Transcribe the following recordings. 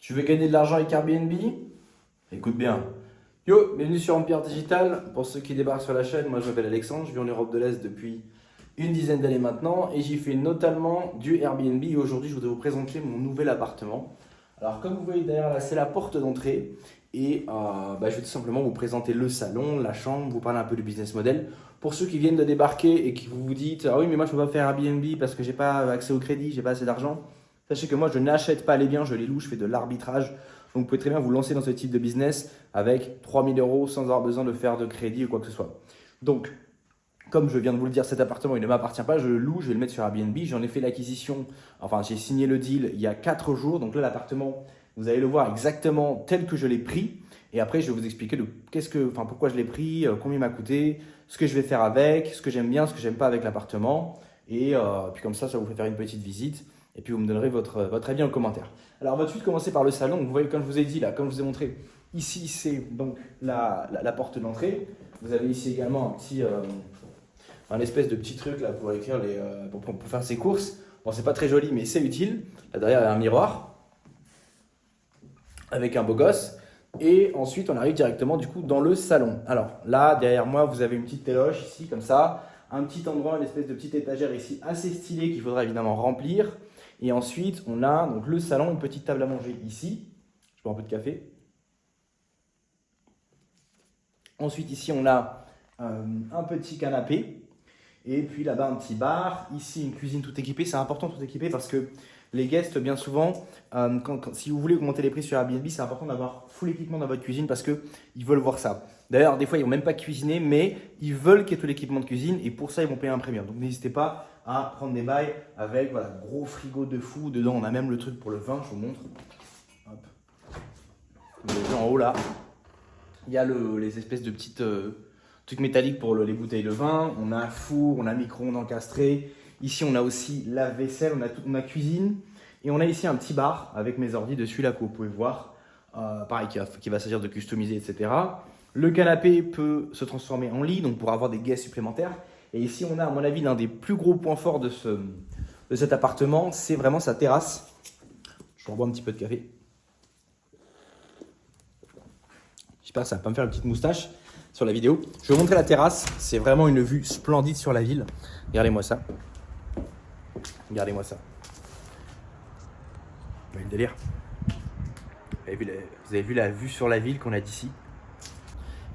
Tu veux gagner de l'argent avec Airbnb? Écoute bien. Yo, bienvenue sur Empire Digital. Pour ceux qui débarquent sur la chaîne, moi je m'appelle Alexandre, je vis en Europe de l'Est depuis une dizaine d'années maintenant et j'y fais notamment du Airbnb. Et aujourd'hui, je voudrais vous présenter mon nouvel appartement. Alors, comme vous voyez derrière là, c'est la porte d'entrée et je vais tout simplement vous présenter le salon, la chambre, vous parler un peu du business model. Pour ceux qui viennent de débarquer et qui vous dites ah oui, mais moi je ne peux pas faire Airbnb parce que j'ai pas accès au crédit, j'ai pas assez d'argent. Sachez que moi, je n'achète pas les biens, je les loue, je fais de l'arbitrage. Donc, vous pouvez très bien vous lancer dans ce type de business avec 3 000 € sans avoir besoin de faire de crédit ou quoi que ce soit. Donc, comme je viens de vous le dire, cet appartement, il ne m'appartient pas, je le loue, je vais le mettre sur Airbnb. J'en ai fait l'acquisition, enfin, j'ai signé le deal il y a 4 jours. Donc là, l'appartement, vous allez le voir exactement tel que je l'ai pris. Et après, je vais vous expliquer pourquoi je l'ai pris, combien il m'a coûté, ce que je vais faire avec, ce que j'aime bien, ce que j'aime pas avec l'appartement. Et puis comme ça vous fait faire une petite visite. Et puis vous me donnerez votre avis en commentaire. Alors on va tout de suite commencer par le salon. Donc, vous voyez, comme je vous ai dit là, comme je vous ai montré, ici c'est donc la porte d'entrée. Vous avez ici également un espèce de petit truc là pour écrire pour faire ses courses. Bon, c'est pas très joli, mais c'est utile. Là derrière, il y a un miroir avec un beau gosse. Et ensuite, on arrive directement du coup dans le salon. Alors là, derrière moi, vous avez une petite téloche ici, comme ça. Un petit endroit, une espèce de petite étagère ici assez stylée qu'il faudra évidemment remplir. Et ensuite, on a donc le salon, une petite table à manger ici. Je bois un peu de café. Ensuite, ici, on a un petit canapé. Et puis là-bas, un petit bar. Ici, une cuisine tout équipée. C'est important tout équipé parce que les guests, bien souvent, si vous voulez augmenter les prix sur Airbnb, c'est important d'avoir full équipement dans votre cuisine parce qu'ils veulent voir ça. D'ailleurs, des fois, ils ne vont même pas cuisiner, mais ils veulent qu'il y ait tout l'équipement de cuisine et pour ça, ils vont payer un premium. Donc, n'hésitez pas à prendre des bails avec gros frigo de fou. Dedans, on a même le truc pour le vin, je vous montre. Hop. Vous avez vu en haut là, il y a les espèces de petites trucs métalliques pour les bouteilles de vin. On a un four, on a un micro-ondes encastré. Ici, on a aussi la vaisselle, on a cuisine. Et on a ici un petit bar avec mes ordi dessus là que vous pouvez voir. Pareil, qui va s'agir de customiser, etc. Le canapé peut se transformer en lit, donc pour avoir des guests supplémentaires. Et ici, on a, à mon avis, l'un des plus gros points forts de cet appartement, c'est vraiment sa terrasse. Je rebois un petit peu de café. J'espère que ça va pas me faire une petite moustache sur la vidéo. Je vais vous montrer la terrasse. C'est vraiment une vue splendide sur la ville. Regardez-moi ça. Regardez-moi ça. Vous voyez le délire? Vous avez vu la vue sur la ville qu'on a d'ici?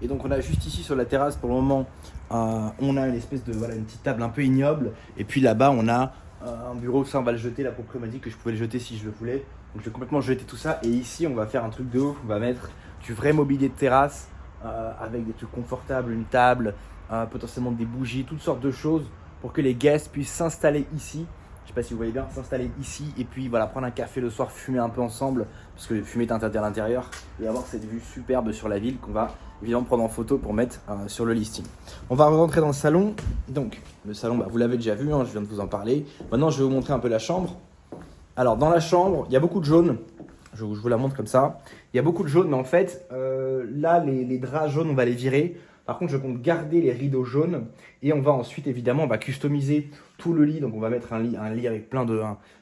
Et donc on a juste ici sur la terrasse pour le moment, on a une espèce de une petite table un peu ignoble. Et puis là-bas on a un bureau, ça on va le jeter. La propriétaire m'a dit que je pouvais le jeter si je le voulais. Donc je vais complètement jeter tout ça. Et ici on va faire un truc de ouf. On va mettre du vrai mobilier de terrasse avec des trucs confortables, une table, potentiellement des bougies, toutes sortes de choses pour que les guests puissent s'installer ici. Je sais pas si vous voyez bien, s'installer ici et puis prendre un café le soir, fumer un peu ensemble parce que fumer est interdit à l'intérieur et avoir cette vue superbe sur la ville qu'on va évidemment prendre en photo pour mettre sur le listing. On va rentrer dans le salon. Donc le salon, vous l'avez déjà vu, je viens de vous en parler. Maintenant, je vais vous montrer un peu la chambre. Alors dans la chambre, il y a beaucoup de jaune. Je vous la montre comme ça. Il y a beaucoup de jaune, mais en fait, là, les draps jaunes, on va les virer. Par contre, je compte garder les rideaux jaunes et on va ensuite, évidemment, on va customiser tout le lit. Donc, on va mettre un lit avec plein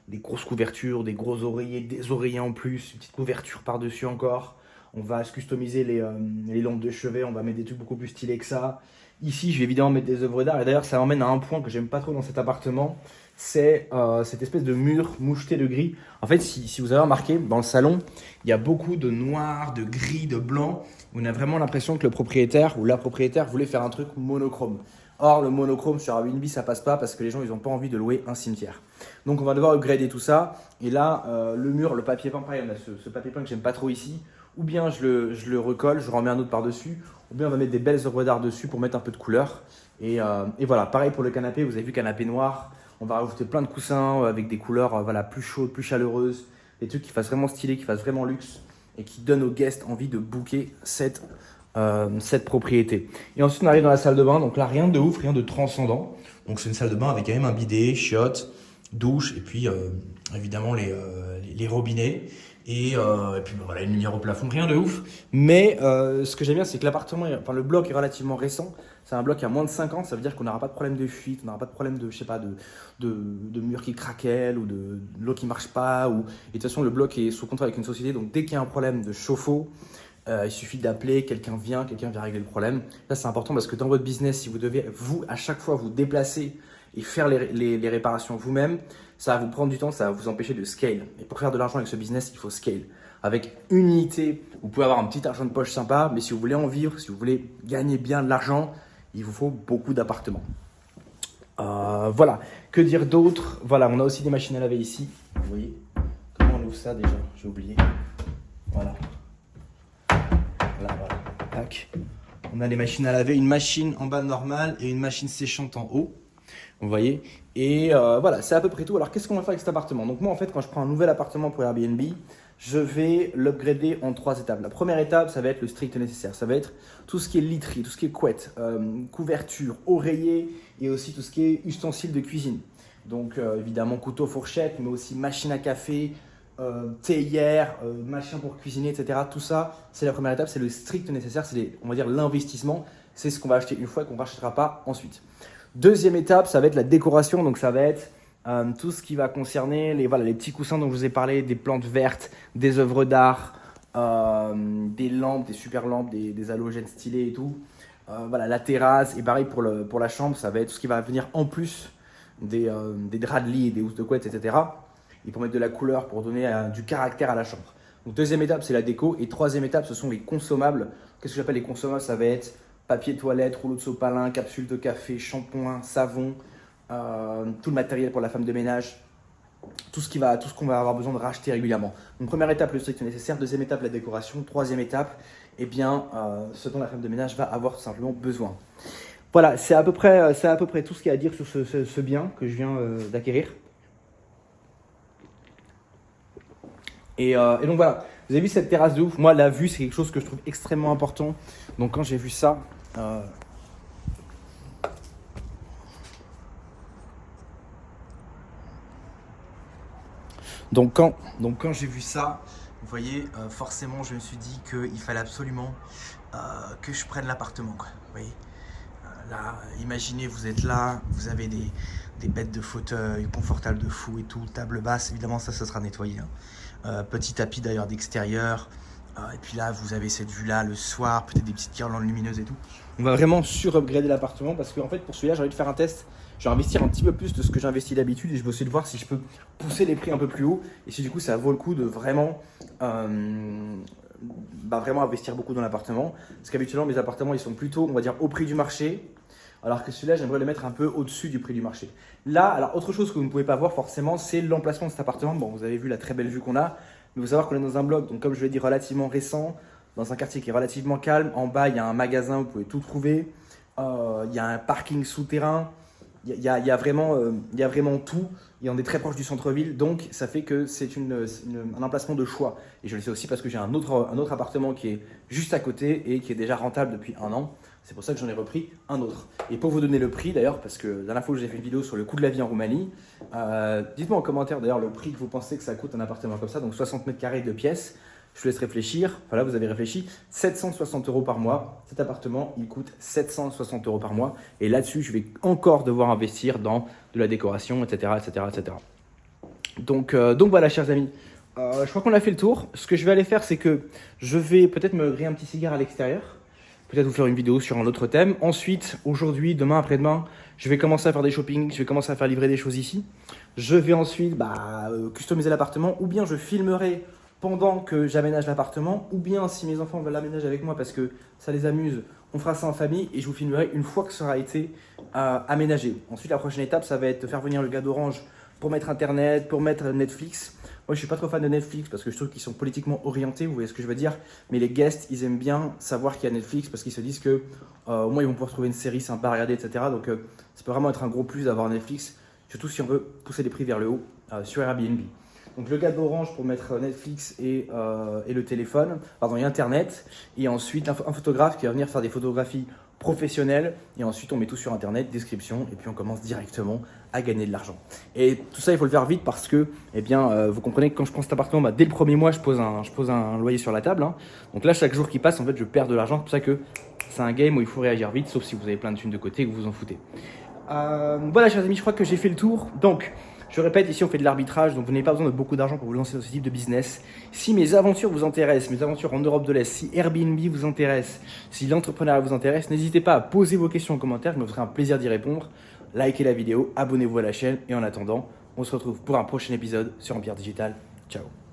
des grosses couvertures, des gros oreillers, des oreillers en plus, une petite couverture par-dessus encore. On va se customiser les lampes de chevet, on va mettre des trucs beaucoup plus stylés que ça. Ici, je vais évidemment mettre des œuvres d'art et d'ailleurs, ça m'emmène à un point que j'aime pas trop dans cet appartement. C'est cette espèce de mur moucheté de gris. En fait, si vous avez remarqué, dans le salon, il y a beaucoup de noir, de gris, de blanc. On a vraiment l'impression que le propriétaire ou la propriétaire voulait faire un truc monochrome. Or, le monochrome sur Airbnb, ça passe pas parce que les gens, ils n'ont pas envie de louer un cimetière. Donc, on va devoir upgrader tout ça. Et là, le mur, le papier peint, pareil, on a ce papier peint que j'aime pas trop ici. Ou bien je le recolle, je remets un autre par-dessus. Ou bien on va mettre des belles œuvres d'art dessus pour mettre un peu de couleur. Et voilà, pareil pour le canapé. Vous avez vu, canapé noir. On va rajouter plein de coussins avec des couleurs plus chaudes, plus chaleureuses. Des trucs qui fassent vraiment stylé, qui fassent vraiment luxe. Et qui donnent aux guests envie de booker cette propriété. Et ensuite, on arrive dans la salle de bain. Donc là, rien de ouf, rien de transcendant. Donc c'est une salle de bain avec quand même un bidet, chiottes, douche et puis évidemment les robinets. Et puis voilà, une lumière au plafond, rien de ouf. Mais ce que j'aime bien, c'est que l'appartement, enfin le bloc est relativement récent. C'est un bloc qui a moins de 5 ans, ça veut dire qu'on n'aura pas de problème de fuite, on n'aura pas de problème de, je sais pas, de mur qui craquelle ou de l'eau qui marche pas. Et de toute façon, le bloc est sous contrat avec une société, donc dès qu'il y a un problème de chauffe-eau, il suffit d'appeler, quelqu'un vient régler le problème. Là, c'est important parce que dans votre business, si vous devez, vous, à chaque fois, vous déplacer et faire les réparations vous-même, ça va vous prendre du temps, ça va vous empêcher de scale. Et pour faire de l'argent avec ce business, il faut scale. Avec une unité, vous pouvez avoir un petit argent de poche sympa, mais si vous voulez en vivre, si vous voulez gagner bien de l'argent, il vous faut beaucoup d'appartements. Voilà, que dire d'autre? Voilà, on a aussi des machines à laver ici. Vous voyez, comment on ouvre ça déjà? J'ai oublié. Voilà. Voilà. Tac. On a les machines à laver, une machine en bas normale et une machine séchante en haut. Vous voyez. Et voilà, c'est à peu près tout. Alors, qu'est-ce qu'on va faire avec cet appartement? Donc moi, en fait, quand je prends un nouvel appartement pour Airbnb, je vais l'upgrader en 3 étapes. La première étape, ça va être le strict nécessaire. Ça va être tout ce qui est literie, tout ce qui est couette, couverture, oreiller et aussi tout ce qui est ustensiles de cuisine. Donc évidemment couteau, fourchette, mais aussi machine à café, théière, machin pour cuisiner, etc. Tout ça, c'est la première étape, c'est le strict nécessaire, c'est on va dire l'investissement. C'est ce qu'on va acheter une fois et qu'on ne rachètera pas ensuite. Deuxième étape, ça va être la décoration. Donc ça va être tout ce qui va concerner les petits coussins dont je vous ai parlé, des plantes vertes, des œuvres d'art, des lampes, des super lampes, des halogènes stylés et tout. Voilà, la terrasse. Et pareil pour la chambre, ça va être tout ce qui va venir en plus des draps de lit et des housses de couette, etc. Et pour mettre de la couleur, pour donner du caractère à la chambre. Donc deuxième étape, c'est la déco. Et troisième étape, ce sont les consommables. Qu'est-ce que j'appelle les consommables? Ça va être papier toilette, rouleau de sopalin, capsule de café, shampoing, savon, tout le matériel pour la femme de ménage, tout ce qu'on va avoir besoin de racheter régulièrement. Donc première étape, le strict nécessaire. Deuxième étape, la décoration. Troisième étape, ce dont la femme de ménage va avoir tout simplement besoin. Voilà, c'est à peu près tout ce qu'il y a à dire sur ce bien que je viens d'acquérir. Et donc voilà, vous avez vu cette terrasse de ouf. Moi, la vue, c'est quelque chose que je trouve extrêmement important. Donc quand j'ai vu ça, donc quand j'ai vu ça, vous voyez, forcément, je me suis dit qu'il fallait absolument que je prenne l'appartement, quoi. Vous voyez, là, imaginez, vous êtes là, vous avez des bêtes de fauteuil confortables de fou et tout, table basse, évidemment, ça sera nettoyé. Petit tapis d'ailleurs d'extérieur. Et puis là, vous avez cette vue-là le soir, peut-être des petites guirlandes lumineuses et tout. On va vraiment sur-upgrader l'appartement parce qu'en fait, pour celui-là, j'ai envie de faire un test. Je vais investir un petit peu plus de ce que j'investis d'habitude et je vais essayer de voir si je peux pousser les prix un peu plus haut et si du coup, ça vaut le coup de vraiment investir beaucoup dans l'appartement. Parce qu'habituellement, mes appartements, ils sont plutôt, on va dire, au prix du marché. Alors que celui-là, j'aimerais le mettre un peu au-dessus du prix du marché. Là, alors autre chose que vous ne pouvez pas voir forcément, c'est l'emplacement de cet appartement. Bon, vous avez vu la très belle vue qu'on a. Mais il faut savoir qu'on est dans un bloc, donc comme je l'ai dit, relativement récent, dans un quartier qui est relativement calme. En bas, il y a un magasin, vous pouvez tout trouver. Il y a un parking souterrain. Il y a vraiment tout. Et on est très proche du centre-ville, donc ça fait que c'est un emplacement de choix. Et je le sais aussi parce que j'ai un autre appartement qui est juste à côté et qui est déjà rentable depuis 1 an. C'est pour ça que j'en ai repris un autre. Et pour vous donner le prix d'ailleurs, parce que la dernière fois que j'ai fait une vidéo sur le coût de la vie en Roumanie, dites-moi en commentaire d'ailleurs le prix que vous pensez que ça coûte un appartement comme ça, donc 60 mètres carrés de pièces. Je vous laisse réfléchir. Voilà, vous avez réfléchi. 760 € par mois. Cet appartement, il coûte 760 € par mois. Et là-dessus, je vais encore devoir investir dans de la décoration, etc. etc., etc. Donc voilà, chers amis. Je crois qu'on a fait le tour. Ce que je vais aller faire, c'est que je vais peut-être me griller un petit cigare à l'extérieur. Peut-être vous faire une vidéo sur un autre thème. Ensuite, aujourd'hui, demain, après-demain, je vais commencer à faire des shopping. Je vais commencer à faire livrer des choses ici. Je vais ensuite customiser l'appartement. Ou bien je filmerai pendant que j'aménage l'appartement, ou bien si mes enfants veulent l'aménager avec moi parce que ça les amuse, on fera ça en famille et je vous filmerai une fois que ça aura été aménagé. Ensuite, la prochaine étape, ça va être de faire venir le gars d'Orange pour mettre Internet, pour mettre Netflix. Moi, je suis pas trop fan de Netflix parce que je trouve qu'ils sont politiquement orientés, vous voyez ce que je veux dire. Mais les guests, ils aiment bien savoir qu'il y a Netflix parce qu'ils se disent que au moins ils vont pouvoir trouver une série sympa à regarder, etc. Donc, ça peut vraiment être un gros plus d'avoir Netflix, surtout si on veut pousser les prix vers le haut sur Airbnb. Donc le gars d'Orange pour mettre Netflix et le téléphone, et Internet. Et ensuite un photographe qui va venir faire des photographies professionnel. Et ensuite, on met tout sur Internet, description, et puis on commence directement à gagner de l'argent. Et tout ça, il faut le faire vite parce que, vous comprenez que quand je prends cet appartement, dès le premier mois, je pose un loyer sur la table. Hein. Donc là, chaque jour qui passe, en fait, je perds de l'argent. C'est pour ça que c'est un game où il faut réagir vite, sauf si vous avez plein de thunes de côté et que vous vous en foutez. Voilà, chers amis, je crois que j'ai fait le tour. Donc, je répète, ici on fait de l'arbitrage, donc vous n'avez pas besoin de beaucoup d'argent pour vous lancer dans ce type de business. Si mes aventures vous intéressent, mes aventures en Europe de l'Est, si Airbnb vous intéresse, si l'entrepreneuriat vous intéresse, n'hésitez pas à poser vos questions en commentaire, je me ferai un plaisir d'y répondre. Likez la vidéo, abonnez-vous à la chaîne et en attendant, on se retrouve pour un prochain épisode sur Empire Digital. Ciao.